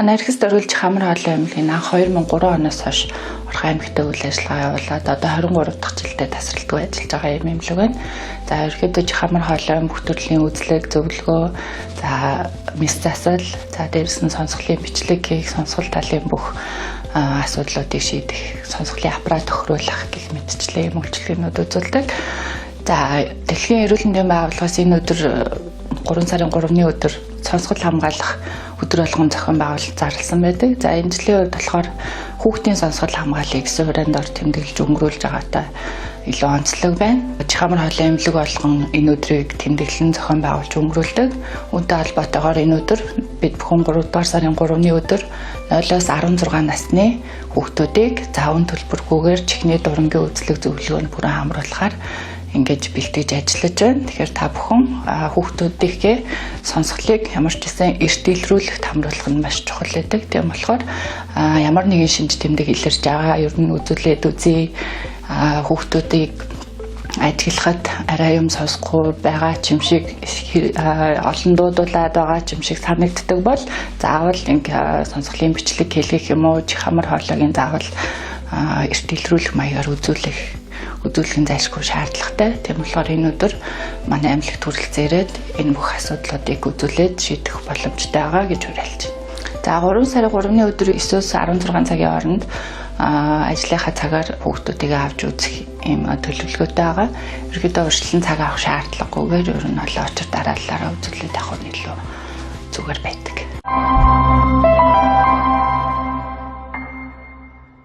Анархист оруулж хамар хоолой аймгийн анх 2003 оноос хойш Орхон аймагт үйл ажиллагаа явуулаад одоо 23 дахь жилдээ тасралтгүй ажиллаж байгаа юм имлэг байна. За ерөөдөө хамар хоолой бүх төрлийн үзлэг, зөвлөгөө, за мэс засал, за дээрс нь сонсголын бичлэг хийх, сонсгол талын бүх асуудлуудыг шийдэх, сонсголын аппарат тохируулах гэх мэтчлэн үйлчлэгнүүд үзүүлдэг. За дэлхийн эрүүл мэндийн байгууллагаас энэ өдөр 3 сарын 3-ны өдөр сонсгол хамгаалах өдөр болгон зохион байгуулалт зарласан байдаг. За энэ жилийн үед болохоор хүүхдийн сонсгол хамгааллыг гэсэн хүрээнд ор тэмдэглэж өнгөрүүлж байгаатай илүү онцлог байна. Хамар хоолой эмнэлэг болгон энэ өдрийг тэмдэглэн зохион байгуулж өнгөрүүлдэг. Үүнтэй холбоотойгоор энэ өдөр бид бүхэн 3 дугаар сарын 3-ны өдөр 0-оос 16 насны хүүхдүүдийг зааван төлбөргүйгээр чихний дурангийн үзлэг зөвлөгөөнд бүрэн хамруулахаар ингэж бэлтгэж ажиллаж байна. Тэгэхээр та бүхэн хүүхдүүдийнхээ сонсголыг ямар ч гэсэн эрт илрүүлэхт хамруулах нь маш чухал байдаг. Тийм болохоор ямар нэгэн шинж тэмдэг илэрж байгаа ер нь үзүүлээд үзье. Хүүхдүүдийг ажиглахад арай юм сонсохгүй байгаа ч юм шиг олон дуудуулаад байгаа ч юм шиг санагддаг бол заавал ингээ сонсголын бичлэг хэлгэх юм уу, хамар хоолойгийн заавал эрт илрүүлэх маягаар үзүүлэхин зайлшгүй шаардлагатай. Тийм болохоор энэ өдөр манай аймагт хүрэлцээрээд энэ бүх асуудлуудыг үзүүлээд шийдэх боломжтой байгаа гэж уриалж байна. За 3 сарын 3-ны өдөр 9-өөс 16 цагийн хооронд ажлынхаа цагаар хүүхдүүдийг авч үзэх юм төлөвлөгөөтэй байгаа. Ерөнхийдөө урьдчилан цаг авах шаардлагагүйгээр ер нь очир дараалалаараа үзүүлээд авах нь илүү зүгээр байдаг.